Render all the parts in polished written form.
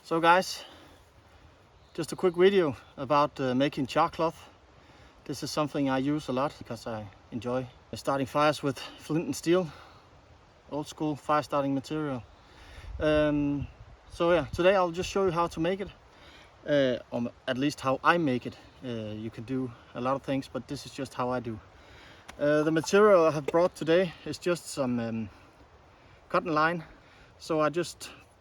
So guys, just a quick video about making charcloth. This is something I use a lot because I enjoy starting fires with flint and steel, old school fire starting material. So yeah, today I'll just show you how to make it, or at least how I make it. You can do a lot of things, but this is just how I do. The material I have brought today is just some cotton line. So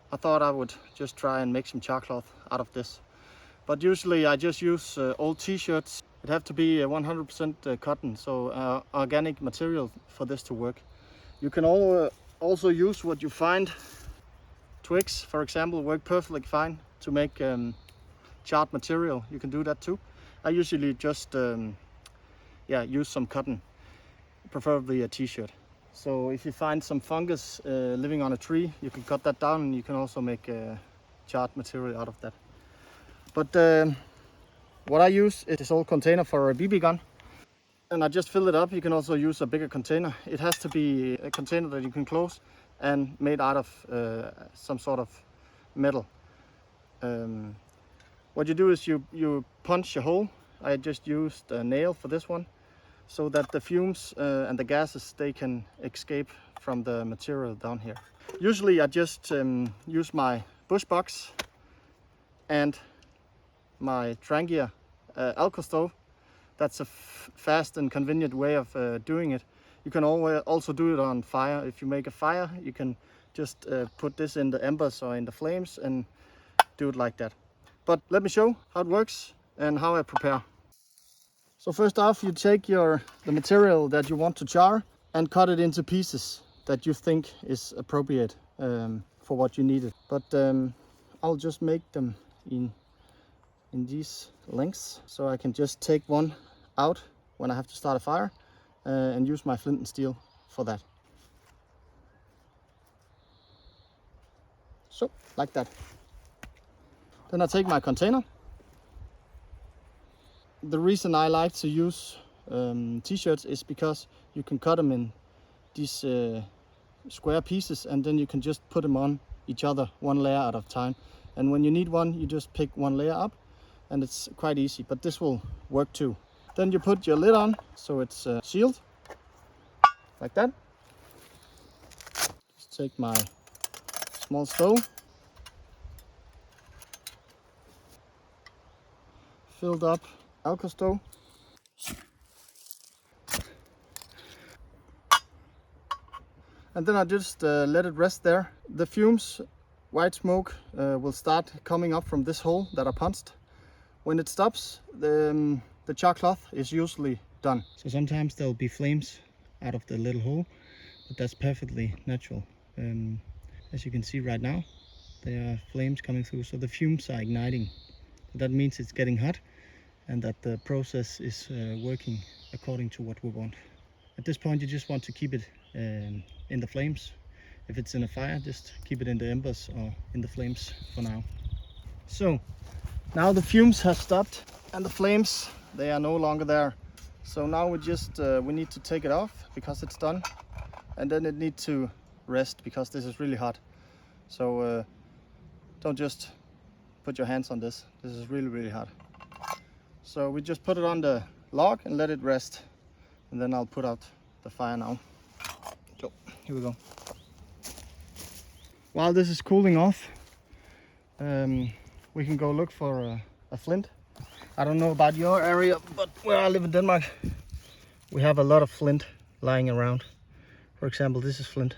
I thought I would just try and make some charcloth out of this. But usually I just use old t-shirts. It have to be 100% cotton, so organic material for this to work. You can also use what you find. Twigs, for example, work perfectly fine to make charred material. You can do that too. I usually just use some cotton, preferably a t-shirt. So if you find some fungus living on a tree, you can cut that down and you can also make charred material out of that. But what I use is this old container for a BB gun, and I just fill it up. You can also use a bigger container. It has to be a container that you can close and made out of some sort of metal. What you do is you punch a hole. I just used a nail for this one, so that the fumes and the gases, they can escape from the material down here. Usually I just use my Bushbox and my Trangia alcohol stove. That's a fast and convenient way of doing it. You can also do it on fire. If you make a fire, you can just put this in the embers or in the flames and do it like that. But let me show how it works and how I prepare. So first off, you take the material that you want to char and cut it into pieces that you think is appropriate for what you need it. But I'll just make them in these lengths, so I can just take one out when I have to start a fire and use my flint and steel for that. So, like that. Then I take my container. The reason I like to use t-shirts is because you can cut them in these square pieces, and then you can just put them on each other one layer at a time. And when you need one, you just pick one layer up, and it's quite easy. But this will work too. Then you put your lid on so it's sealed, like that. Just take my small stove, filled up alcohol stove. And then I just let it rest there. The fumes, white smoke, will start coming up from this hole that I punched. When it stops, the charcloth is usually done. So sometimes there'll be flames out of the little hole, but that's perfectly natural. As you can see right now, there are flames coming through, so the fumes are igniting. So that means it's getting hot and that the process is working according to what we want. At this point, you just want to keep it in the flames. If it's in a fire, just keep it in the embers or in the flames for now. So now the fumes have stopped and the flames, they are no longer there. So now we need to take it off because it's done, and then it needs to rest because this is really hot. So don't just put your hands on this. This is really, really hot. So we just put it on the log and let it rest, and then I'll put out the fire now. So here we go. While this is cooling off, we can go look for a flint. I don't know about your area, but where I live in Denmark, we have a lot of flint lying around. For example, this is flint.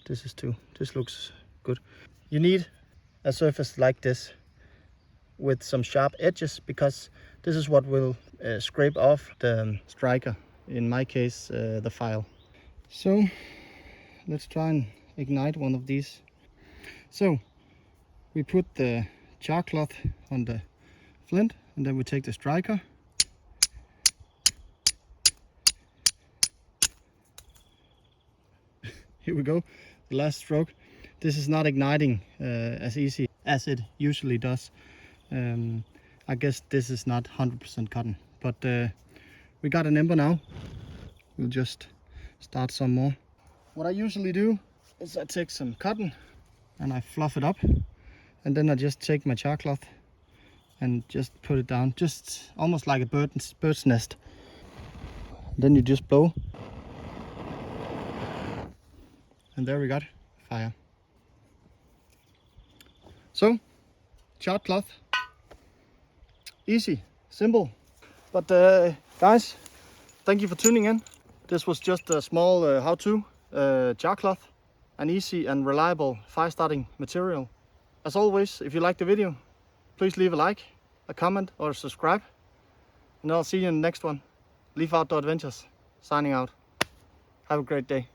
This is too. This looks good. You need a surface like this with some sharp edges, because this is what will scrape off the striker, in my case the file. So let's try and ignite one of these. So we put the charcloth on the flint, and then we take the striker. Here we go, the last stroke. This is not igniting as easy as it usually does. I guess this is not 100% cotton, but we got an ember now. We'll just start some more. What I usually do is I take some cotton and I fluff it up, and then I just take my char cloth and just put it down, just almost like a bird's nest. Then you just blow, and there we got fire. So, char cloth, easy, simple. But guys, thank you for tuning in. This was just a small how-to char cloth, an easy and reliable fire starting material. As always, if you like the video, please leave a like, a comment or subscribe, and I'll see you in the next one. Leaf Outdoor Adventures, signing out. Have a great day.